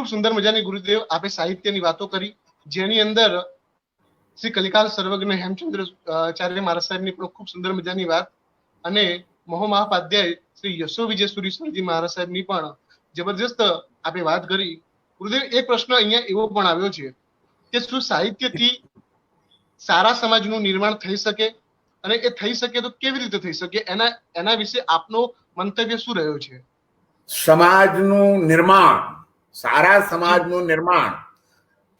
ખૂબ સુંદર મજાની ગુરુદેવ આપે સાહિત્યની વાતો કરી, જેની અંદર શ્રી કલિકાલ સર્વજ્ઞ હેમચંદ્રાચાર્ય મહારાજ સાહેબની પણ ખૂબ સુંદર મજાની વાત અને મહોમહાપાધ્યાય શ્રી યશો વિજય સુરીશ્વરજી મહારાજ સાહેબની પણ જબરજસ્ત આપે વાત કરી. ગુરુદેવ એક પ્રશ્ન અહીંયા એવો પણ આવ્યો છે કે શું સાહિત્યથી સારા સમાજનું નિર્માણ થઈ શકે, અને એ થઈ શકે તો કેવી રીતે થઈ શકે, એના વિશે આપનો મંતવ્ય શું રહ્યો છે? સમાજનું નિર્માણ, સારા સમાજનું નિર્માણ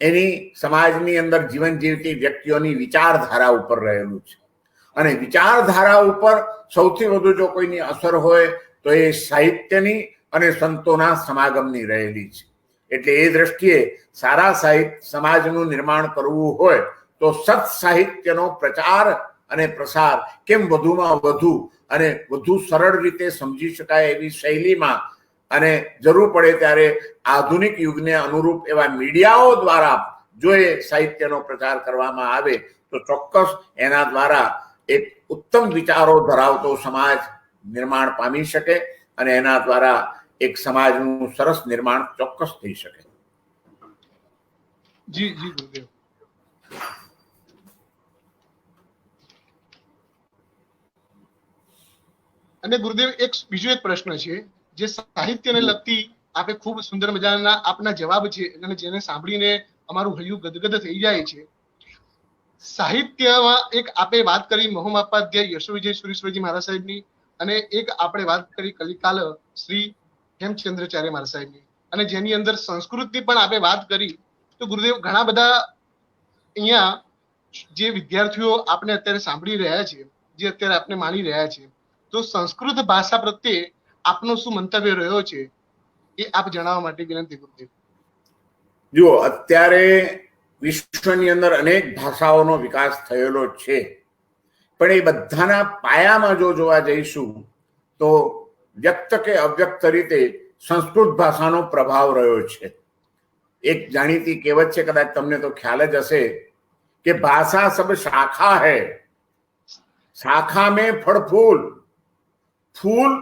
એની સમાજની અંદર જીવન જીવતી વ્યક્તિઓની વિચારધારા ઉપર રહેલું છે. અને વિચારધારા ઉપર સૌથી વધુ જો કોઈની અસર હોય તો એ સાહિત્યની અને સંતોના સમાગમની રહેલી છે. એટલે એ દ્રષ્ટિએ સારા સમાજનું નિર્માણ કરવું હોય તો સત સાહિત્યનો પ્રચાર અને પ્રસાર કેમ વધુમાં વધુ અને વધુ સરળ રીતે સમજી શકાય એવી શૈલીમાં અને જરૂર પડે ત્યારે આધુનિક યુગને અનુરૂપ એવા મીડિયાઓ દ્વારા જો એ સાહિત્યનો પ્રચાર કરવામાં આવે તો ચોક્કસ એના દ્વારા એક ઉત્તમ વિચારો ધરાવતો સમાજ નિર્માણ પામી શકે અને એના દ્વારા એક સમાજનું સરસ નિર્માણ ચોક્કસ થઈ શકે. જી જી ગુરુદેવ. અને ગુરુદેવ બીજો એક પ્રશ્ન છે જે સાહિત્યને લગતી આપે ખૂબ સુંદર મજાના આપના જવાબ છે અને જેને સાંભળીને અમારું હૈયું ગદગદ થઈ જાય છે. સાહિત્યમાં એક આપે વાત કરી મહોમહાપાધ્યાય યશો વિજય સુરીશ્વરજી મહારાજ સાહેબની, અને એક આપણે વાત કરી કલિકાલ શ્રી હેમચંદ્રાચાર્ય મહારાજ સાહેબની, અને જેની અંદર સંસ્કૃતની પણ આપણે વાત કરી. તો ગુરુદેવ ઘણા બધા અહીંયા જે વિદ્યાર્થીઓ આપણે અત્યારે સાંભળી રહ્યા છે, જે અત્યારે આપણે માણી રહ્યા છે, તો સંસ્કૃત ભાષા પ્રત્યે આપનો શું મંતવ્ય રહ્યો છે એ આપ જણાવવા માટે વિનંતી ગુરુદેવ. જુઓ, અત્યારે વિશ્વની અંદર અનેક ભાષાઓનો વિકાસ થયેલો છે, પણ એ બધાના પાયામાં જો જોવા જઈશું તો વ્યક્ત કે અવ્યક્ત રીતે સંસ્કૃત ભાષાનો પ્રભાવ રહ્યો છે. એક જાણીતી કહેવત છે, કદાચ તમને તો ખ્યાલ જ હશે કે ભાષા સબ શાખા હૈ, शाखा में फल फूल, फूल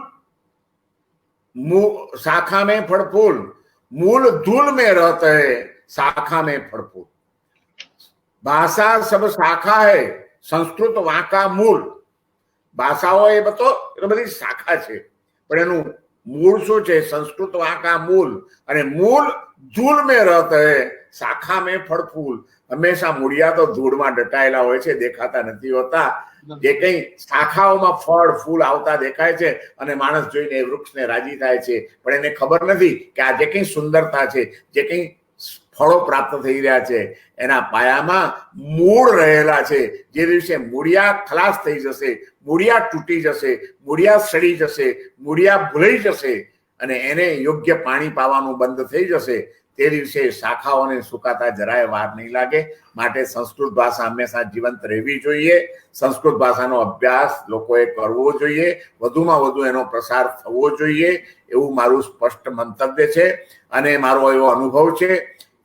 शाखा में फल फूल, मूल धूल में रहते हैं, शाखा में फल फूल. भाषा सब शाखा है, संस्कृत वाका मूल. ભાષાઓ એ બધી શાખા છે, પણ એનું મૂળ શું છે? સંસ્કૃત વાંકા મૂળ. અને મૂળ ધૂળ મેં રહતે હૈ, શાખા મેં ફળ ફૂલ. હંમેશા મૂળિયા તો ધૂળમાં દટાયેલા હોય છે, દેખાતા નથી હોતા. જે કઈ શાખાઓમાં ફળ ફૂલ આવતા દેખાય છે અને માણસ જોઈને એ વૃક્ષને રાજી થાય છે, પણ એને ખબર નથી કે આ જે કઈ સુંદરતા છે, જે કઈ ફળો પ્રાપ્ત થઈ રહ્યા છે, એના પાયામાં મૂળ રહેલા છે. જે દિવસે મૂળિયા ખલાસ થઈ જશે, મૂળિયા તૂટી જશે, મૂળિયા સડી જશે, મૂળિયા ભૂલાઈ જશે અને એને યોગ્ય પાણી પાવાનું બંધ થઈ જશે, તે દિવસે શાખાઓને સુકાતા જરાય વાર નહીં લાગે. માટે સંસ્કૃત ભાષા હંમેશા જીવંત રહેવી જોઈએ. સંસ્કૃત ભાષાનો અભ્યાસ લોકોએ કરવો જોઈએ, વધુમાં વધુ એનો પ્રસાર થવો જોઈએ, એવું મારું સ્પષ્ટ મંતવ્ય છે. અને મારો એવો અનુભવ છે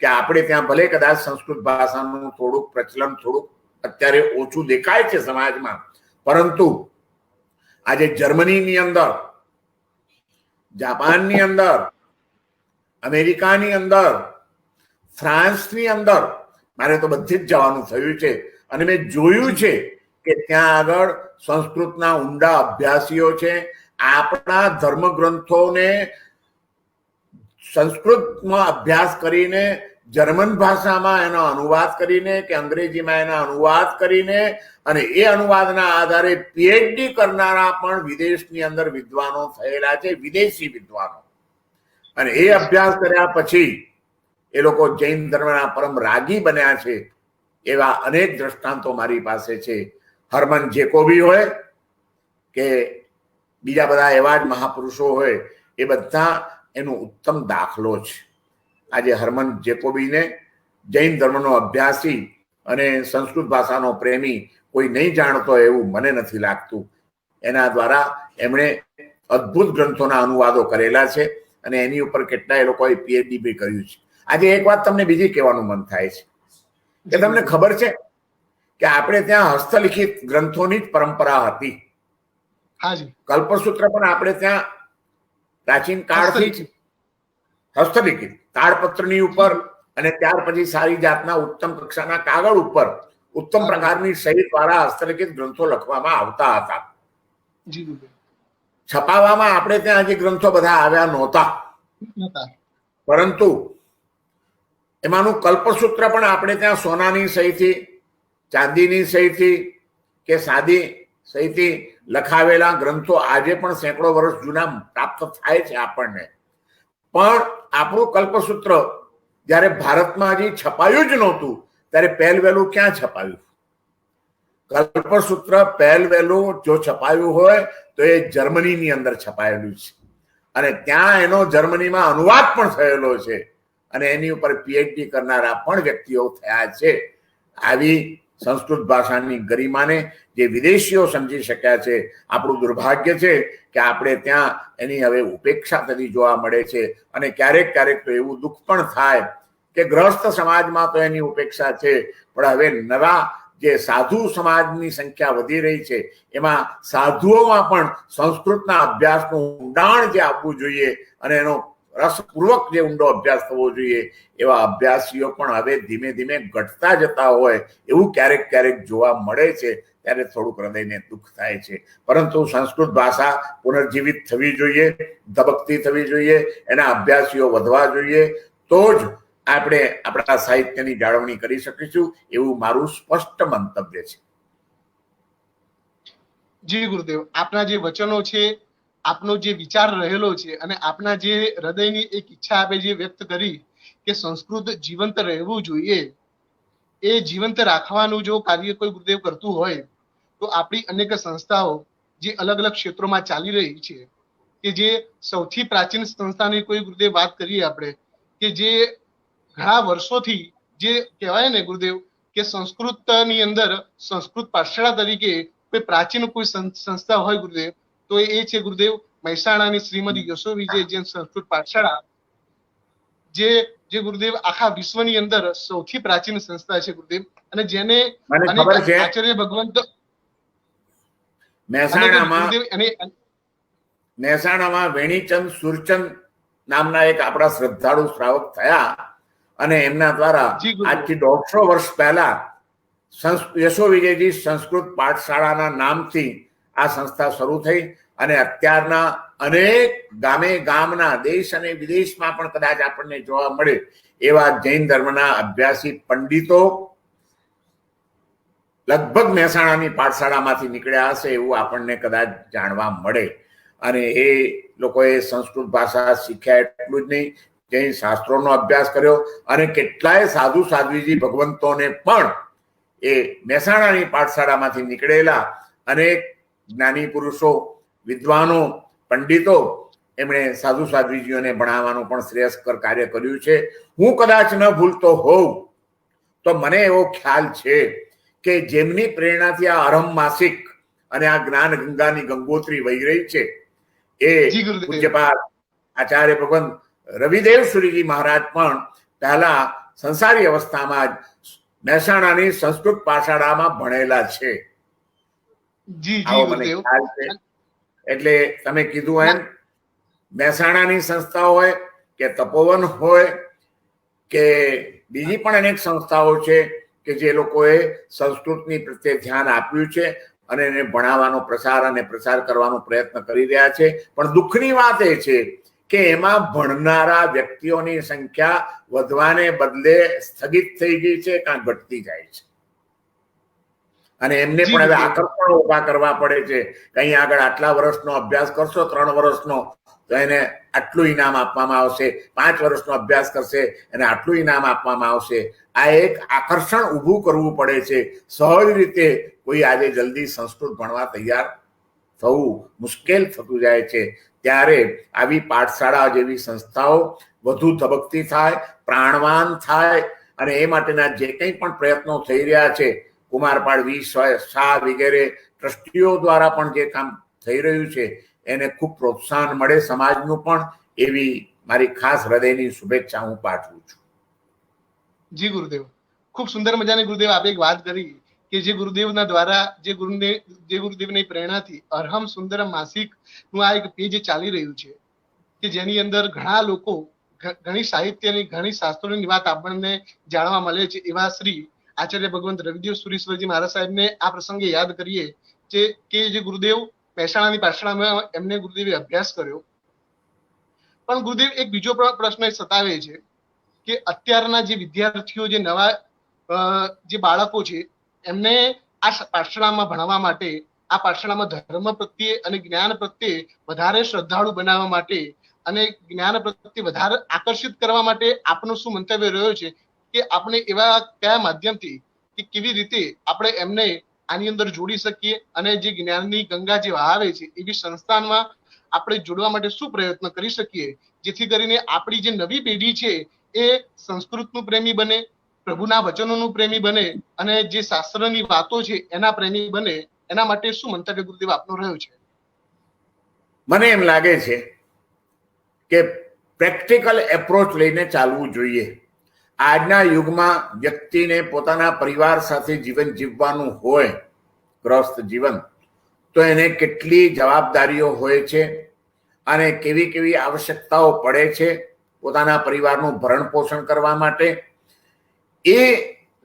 કે આપણે ત્યાં ભલે કદાચ સંસ્કૃત ભાષાનું થોડુંક પ્રચલન થોડુંક અત્યારે ઓછું દેખાય છે સમાજમાં, પરંતુ આજે જર્મનીની અંદર, જાપાનની અંદર, અમેરિકાની અંદર, ફ્રાન્સની અંદર મારે તો બધે જ જવાનું થયું છે અને મેં જોયું છે કે ત્યાં આગળ સંસ્કૃતના ઊંડા અભ્યાસીઓ છે. આપણા ધર્મગ્રંથોને સંસ્કૃતમાં અભ્યાસ કરીને જર્મન ભાષામાં એનો અનુવાદ કરીને કે અંગ્રેજીમાં એના અનુવાદ કરીને અને એ અનુવાદના આધારે પીએચડી કરનારા પણ વિદેશની અંદર વિદ્વાનો થયેલા છે, વિદેશી વિદ્વાનો. અને એ અભ્યાસ કર્યા પછી એ લોકો જૈન ધર્મના પરમ રાગી બન્યા છે. એવા અનેક દ્રષ્ટાંતો મારી પાસે છે. હર્મન જેકોબી હોય કે બીજા બધા એવા જ મહાપુરુષો હોય, એ બધા એનો ઉત્તમ દાખલો છે. આજે હર્મન જેકોબીને જૈન ધર્મનો અભ્યાસી અને સંસ્કૃત ભાષાનો પ્રેમી કોઈ નહીં જાણતો એવું મને નથી લાગતું. એના દ્વારા એમણે અદ્ભુત ગ્રંથોના અનુવાદો કરેલા છે અને એની ઉપર કેટલાય લોકોએ પીએચડી બી કર્યું છે. આજે એક વાત તમને બીજી કહેવાનું મન થાય છે કે તમને ખબર છે કે આપણે ત્યાં હસ્તલિખિત ગ્રંથોની જ પરંપરા હતી. કલ્પસૂત્ર પણ આપણે ત્યાં પ્રાચીન કાળથી જ હસ્તલિખિત. તાડપત્રની ઉપર અને ત્યાર પછી સારી જાતના ઉત્તમ કક્ષાના કાગળ ઉપર ઉત્તમ પ્રકારની શૈલી દ્વારા હસ્તલિખિત ગ્રંથો લખવામાં આવતા હતા. જી ગુરુદેવ. છપાવવામાં આપણે ત્યાં જે ગ્રંથો બધા આવ્યા નહોતા, પરંતુ એમાંનું કલ્પસૂત્ર પણ આપણે ત્યાં સોનાની સહીથી, ચાંદીની સહીથી કે સાદી સહીથી લખાવેલા ગ્રંથો આજે પણ સેંકડો વર્ષ જૂના પ્રાપ્ત થાય છે આપણને. પણ આપણું કલ્પસૂત્ર જ્યારે ભારતમાં હજી છપાયું જ નહોતું ત્યારે પહેલ વહેલું ક્યાં છપાયું? કલ્પસૂત્ર પહેલ વહેલું જો છપાયું હોય તો એ જર્મનીની અંદર છપાયેલું છે અને ત્યાં એનો જર્મનીમાં અનુવાદ પણ થયેલો છે અને એની ઉપર પીએચડી કરનારા પણ વ્યક્તિઓ થયા છે. આવી સંસ્કૃત ભાષાની ગરિમાને જે વિદેશીઓ સમજી શક્યા છે, આપણું દુર્ભાગ્ય છે કે આપણે ત્યાં એની હવે ઉપેક્ષા થતી જોવા મળે છે. અને ક્યારેક ક્યારેક તો એવું દુઃખ પણ થાય કે ગ્રસ્ત સમાજમાં તો એની ઉપેક્ષા છે, પણ હવે નવા જે સાધુ સમાજની સંખ્યા વધી રહી છે એમાં સાધુઓમાં પણ સંસ્કૃતના અભ્યાસનું ઊંડાણ જે આપવું જોઈએ અને એનો રસપૂર્વક જે ઊંડો અભ્યાસ થવો જોઈએ એવા અભ્યાસીઓ પણ હવે ધીમે ધીમે ઘટતા જતા હોય એવું ક્યારેક ક્યારેક જોવા મળે છે. ત્યારે થોડુંક હૃદયને દુઃખ થાય છે. પરંતુ સંસ્કૃત ભાષા પુનર્જીવિત થવી જોઈએ, ધબકતી થવી જોઈએ, એના અભ્યાસીઓ વધવા જોઈએ, તો જ આપણે આપણા સાહિત્યની જાળવણી કરી શકીશું એવું મારું સ્પષ્ટ મંતવ્ય છે. જી ગુરુદેવ, આપના જે વચનો છે, આપનો જે વિચાર રહેલો છે અને આપના જે હૃદયની એક ઈચ્છા આપે જે વ્યક્ત કરી કે સંસ્કૃત જીવંત રહેવું જોઈએ, એ જીવંત રાખવાનું જો કાર્ય કોઈ ગુરુદેવ કરતું હોય તો આપણી અનેક સંસ્થાઓ જે અલગ અલગ ક્ષેત્રોમાં ચાલી રહી છે, કે જે સૌથી પ્રાચીન સંસ્થાની કોઈ ગુરુદેવ વાત કરીએ આપણે, કે જે ઘણા વર્ષોથી જે કહેવાય ને ગુરુદેવ કે સંસ્કૃતની અંદર સંસ્કૃત પાઠશાળા તરીકે કોઈ પ્રાચીન કોઈ સંસ્થા હોય ગુરુદેવ તો એ છે ગુરુદેવ મહેસાણાની શ્રીમતી યશો વિજય જૈન સંસ્કૃત પાઠશાળા, જે ગુરુદેવ આખા વિશ્વની અંદર સૌથી પ્રાચીન સંસ્થા છે ગુરુદેવ. અને જેને આચાર્ય ભગવંત મહેસાણામાં વેણીચંદ સુરચંદ નામના એક આપણા શ્રદ્ધાળુ શ્રાવક થયા અને એમના દ્વારા આજથી 150 વર્ષ પહેલા યશો વિજયજી સંસ્કૃત પાઠશાળાના નામથી આ સંસ્થા શરૂ થઈ અને અત્યારના અનેક ગામે ગામના દેશ અને વિદેશમાં પણ કદાચ આપણને જોવા મળે એવા જૈન ધર્મના અભ્યાસી પંડિતો લગભગ મહેસાણાની પાઠશાળામાંથી નીકળ્યા હશે એવું આપણને કદાચ જાણવા મળે. અને એ લોકોએ સંસ્કૃત ભાષા શીખ્યા એટલું જ નહીં, જૈન શાસ્ત્રોનો અભ્યાસ કર્યો અને કેટલાય સાધુ સાધ્વીજી ભગવંતોને પણ એ મહેસાણાની પાઠશાળામાંથી નીકળેલા અનેક જ્ઞાની પુરુષો, વિદ્વાનો, પંડિતો એમણે સાધુ સાધ્વીજીઓને ભણાવવાનું પણ શ્રેયસ્કર કાર્ય કર્યું છે. હું કદાચ ન ભૂલતો હોઉં તો મને એવો ખ્યાલ છે કે જેમની પ્રેરણાથી આ અરહમ માસિક અને આ જ્ઞાન ગંગાની ગંગોત્રી વહી રહી છે એ પૂજ્યપાદ આચાર્ય ભગવાન રવિદેવ સુરીજી મહારાજ પણ પહેલા સંસારી અવસ્થામાં જ મહેસાણાની સંસ્કૃત પાઠશાળામાં ભણેલા છે. એટલે તમે કીધું એમ મહેસાણાની સંસ્થા હોય કે તપોવન હોય કે બીજી પણ અનેક સંસ્થાઓ છે કે જે લોકોએ સંસ્કૃતની પ્રત્યે ધ્યાન આપ્યું છે અને એને ભણાવવાનો પ્રસાર કરવાનો પ્રયત્ન કરી રહ્યા છે. પણ દુઃખની વાત એ છે કે એમાં ભણનારા વ્યક્તિઓની સંખ્યા વધવાને બદલે સ્થગિત થઈ ગઈ છે, કાં ઘટતી જાય છે. અને એમને પણ હવે આકર્ષણો ઉભા કરવા પડે છે. કઈ આગળ આટલા વર્ષનો અભ્યાસ કરશો, 3 વર્ષનો, તો એને આટલું ઇનામ આપવામાં આવશે, 5 વર્ષનો અભ્યાસ કરશે એને આટલું ઇનામ આપવામાં આવશે. આ એક આકર્ષણ ઊભું કરવું પડે છે. સહજ રીતે કોઈ આજે જલ્દી સંસ્કૃત ભણવા તૈયાર થવું મુશ્કેલ થતું જાય છે. ત્યારે આવી પાઠશાળા જેવી સંસ્થાઓ વધુ ધબકતી થાય, પ્રાણવાન થાય અને એ માટેના જે કંઈ પણ પ્રયત્નો થઈ રહ્યા છે, કુમારપાળ વી શાહ વગેરે ટ્રસ્ટીઓ દ્વારા પણ જે કામ થઈ રહ્યું છે એને ખૂબ પ્રોત્સાહન મળે સમાજનું પણ, એવી મારી ખાસ હૃદયની શુભેચ્છા હું પાઠવું છું. જી ગુરુદેવ, ખૂબ સુંદર મજાની ગુરુદેવ આપે એક વાત કરી કે જે ગુરુદેવના દ્વારા જે ગુરુદેવની પ્રેરણાથી અરહમ સુંદર માસિક નું આ એક પેજ ચાલી રહ્યું છે કે જેની અંદર ઘણા લોકો ઘણી સાહિત્યની ઘણી શાસ્ત્રોની વાત આપણને જાણવા મળે છે એવા શ્રી આચાર્ય ભગવંત રવિદેવ સુરીશ્વરજી મહારાજ સાહેબને આ પ્રસંગે યાદ કરીએ કે જે ગુરુદેવ મહેસાણાની પાઠશાળામાં એમને ગુરુદેવે અભ્યાસ કર્યો. પણ ગુરુદેવ એક બીજો પ્રશ્ન સતાવે છે કે અત્યારના જે વિદ્યાર્થીઓ, જે નવા જે બાળકો છે, એમને આ પાઠશાળામાં ભણવા માટે, આ પાઠશાળામાં ધર્મ પ્રત્યે અને જ્ઞાન પ્રત્યે વધારે શ્રદ્ધાળુ બનાવવા માટે અને જ્ઞાન પ્રત્યે વધારે આકર્ષિત કરવા માટે આપનું શું મંતવ્ય રહ્યો છે કે આપણે એવા કયા માધ્યમથી કે કેવી રીતે આપણે એમને આની અંદર જોડી શકીએ અને જે જ્ઞાનની ગંગા જે વહાવે છે એવી સંસ્થાનમાં આપણે જોડવા માટે શું પ્રયત્ન કરી શકીએ જેથી કરીને આપણી જે નવી પેઢી છે એ સંસ્કૃતનું પ્રેમી બને, પ્રભુના વચનોનું પ્રેમી બને અને જે શાસ્ત્રની વાતો છે એના પ્રેમી બને. એના માટે શું મંતવ્ય ગુરુદેવ આપનો રહ્યો છે? મને એમ લાગે છે કે પ્રેક્ટિકલ એપ્રોચ લઈને ચાલવું જોઈએ. આજના યુગમાં વ્યક્તિને પોતાના પરિવાર સાથે જીવન જીવવાનું હોય, ગ્રસ્ત જીવન, તો એને કેટલી જવાબદારીઓ હોય છે અને કેવી કેવી આવશ્યકતાઓ પડે છે પોતાના પરિવારનું ભરણ પોષણ કરવા માટે. એ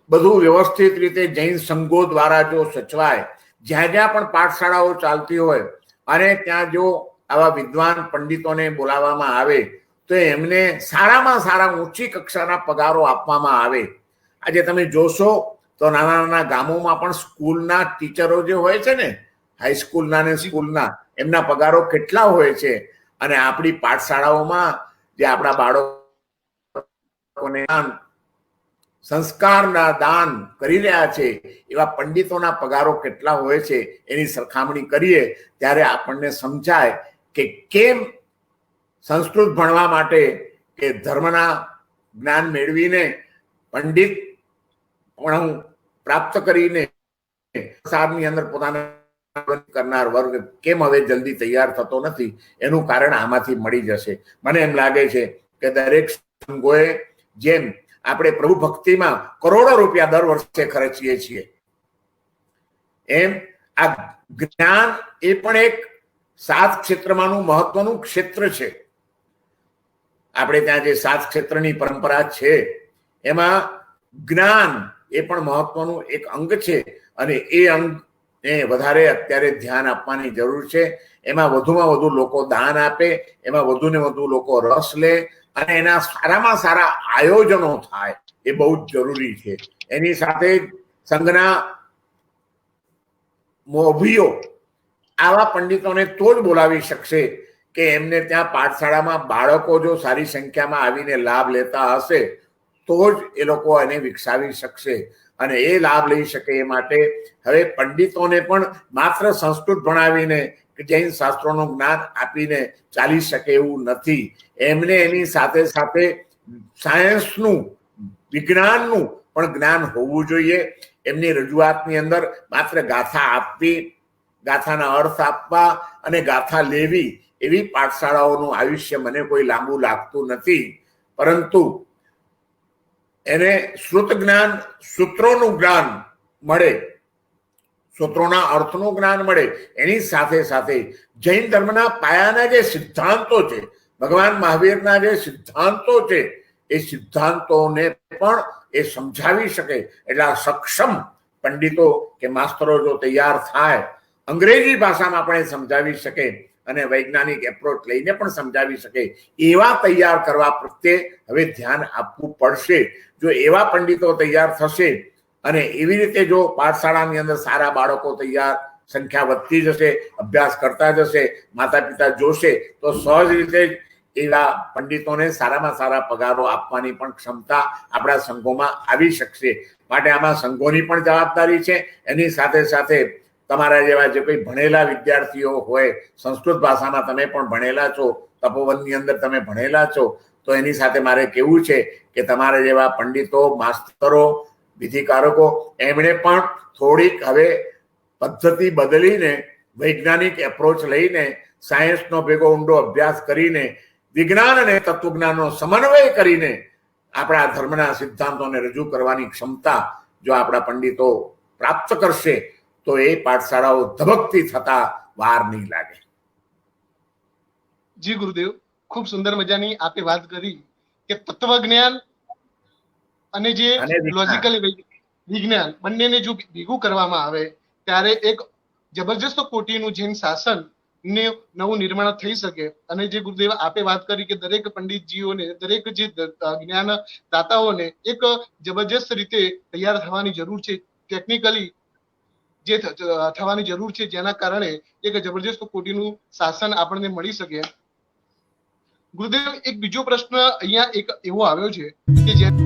બધું વ્યવસ્થિત રીતે જૈન સંઘો દ્વારા જો સચવાય, જ્યાં જ્યાં પણ પાઠશાળાઓ ચાલતી હોય અને ત્યાં જો આવા વિદ્વાન પંડિતોને બોલાવવામાં આવે તો એમને સારામાં સારા ઊંચી કક્ષાના પગારો આપવામાં આવે. આજે તમે જોશો તો નાના નાના ગામોમાં પણ સ્કૂલના ટીચરો જે હોય છે ને, હાઈસ્કૂલના ને સ્કૂલના, એમના પગારો કેટલા હોય છે. અને આપણી પાઠશાળાઓમાં જે આપણા બાળકોને સંસ્કારના દાન કરી રહ્યા છે એવા પંડિતોના પગારો કેટલા હોય છે એની સરખામણી કરીએ ત્યારે આપણને સમજાય કે કેમ સંસ્કૃત ભણવા માટે કે ધર્મના જ્ઞાન મેળવીને પંડિત પણ પ્રાપ્ત કરીને સંસારની અંદર પોતાના કરનાર વર્ગ કેમ હવે જલ્દી તૈયાર થતો નથી, એનું કારણ આમાંથી મળી જશે. મને એમ લાગે છે કે દરેક સંઘોએ જેમ આપણે પ્રભુ ભક્તિમાં કરોડો રૂપિયા દર વર્ષે ખર્ચીએ છીએ એમ આ જ્ઞાન એ પણ એક 7 ક્ષેત્રમાંનું મહત્વનું ક્ષેત્ર છે. આપણે ત્યાં જે 7 ક્ષેત્રની પરંપરા છે એમાં જ્ઞાન એ પણ મહત્વનું એક અંગ છે અને એ અંગને વધારે અત્યારે ધ્યાન આપવાની જરૂર છે. એમાં વધુમાં વધુ લોકો દાન આપે, એમાં વધુ ને વધુ લોકો રસ લે અને એના સારામાં સારા આયોજનો થાય, એ બહુ જ જરૂરી છે. એની સાથે સંઘના મોભીઓ આવા પંડિતોને તો જ બોલાવી શકશે કે એમને ત્યાં પાઠશાળામાં બાળકો જો સારી સંખ્યામાં આવીને લાભ લેતા હશે તો જ એ લોકો એને વિકસાવી શકશે. અને એ લાભ લઈ શકે એ માટે હવે પંડિતોને પણ માત્ર સંસ્કૃત ભણાવીને કે જૈન શાસ્ત્રોનું જ્ઞાન આપીને ચાલી શકે એવું નથી. એમને એની સાથે સાથે સાયન્સનું, વિજ્ઞાનનું પણ જ્ઞાન હોવું જોઈએ. એમની રજૂઆતની અંદર માત્ર ગાથા આપવી, ગાથાના અર્થ આપવા અને ગાથા લેવી એવી પાઠશાળાઓનું આયુષ્ય મને કોઈ લાંબુ લાગતું નથી. પરંતુ એને શ્રુત જ્ઞાન, સૂત્રોનું જ્ઞાન મળે, સૂત્રોના અર્થનું જ્ઞાન મળે, એની સાથે સાથે જૈન ધર્મના પાયાના જે સિદ્ધાંતો છે, ભગવાન મહાવીરના જે સિદ્ધાંતો છે, એ સિદ્ધાંતોને પણ એ સમજાવી શકે એટલા સક્ષમ પંડિતો કે માસ્તરો જો તૈયાર થાય, અંગ્રેજી ભાષામાં આપણે સમજાવી શકે અને વૈજ્ઞાનિક એપ્રોચ લઈને પણ સમજાવી શકે એવા તૈયાર કરવા પ્રત્યે હવે ધ્યાન આપવું પડશે. જો એવા પંડિતો તૈયાર થશે અને એવી રીતે જો પાઠશાળાની અંદર સારા બાળકો તૈયાર, સંખ્યા વધતી જશે, અભ્યાસ કરતા જશે, માતા પિતા જોશે તો સહજ રીતે એવા પંડિતોને સારામાં સારા પગારો આપવાની પણ ક્ષમતા આપણા સંઘોમાં આવી શકશે. માટે આમાં સંઘોની પણ જવાબદારી છે. એની સાથે સાથે તમારા જેવા જે કોઈ ભણેલા વિદ્યાર્થીઓ હોય, સંસ્કૃત ભાષામાં તમે પણ ભણેલા છો, તપોવનની અંદર તમે ભણેલા છો, તો એની સાથે મારે કહેવું છે કે તમારા જેવા પંડિતો, માસ્તરો, વિધિકારકો એમણે પણ થોડીક હવે પદ્ધતિ બદલીને વૈજ્ઞાનિક એપ્રોચ લઈને સાયન્સનો ભેગો ઊંડો અભ્યાસ કરીને વિજ્ઞાન અને તત્વજ્ઞાનનો સમન્વય કરીને આપણા ધર્મના સિદ્ધાંતોને રજૂ કરવાની ક્ષમતા જો આપણા પંડિતો પ્રાપ્ત કરશે તો એ પાઠશાળાઓ ધબકતી થતા વાર નહીં લાગે. જી ગુરુદેવ, ખૂબ સુંદર મજાની આપે વાત કરી કે તત્વજ્ઞાન અને જે અને વિજ્ઞાન. લોજિકલ વિજ્ઞાન બંનેને જો ભેગું કરવામાં આવે ત્યારે એક જબરજસ્ત કોટીનું જૈન શાસન ને નવું નિર્માણ થઈ શકે. અને જે ગુરુદેવ આપે વાત કરી કે દરેક પંડિતજીઓને, દરેક જે જ્ઞાન દાતાઓને એક જબરજસ્ત રીતે તૈયાર થવાની જરૂર છે, ટેકનિકલી જે થવાની જરૂર છે, જેના કારણે એક જબરજસ્ત કોટીનું શાસન આપણને મળી શકે. ગુરુદેવ, એક બીજો પ્રશ્ન અહીંયા એક એવો આવ્યો છે કે જે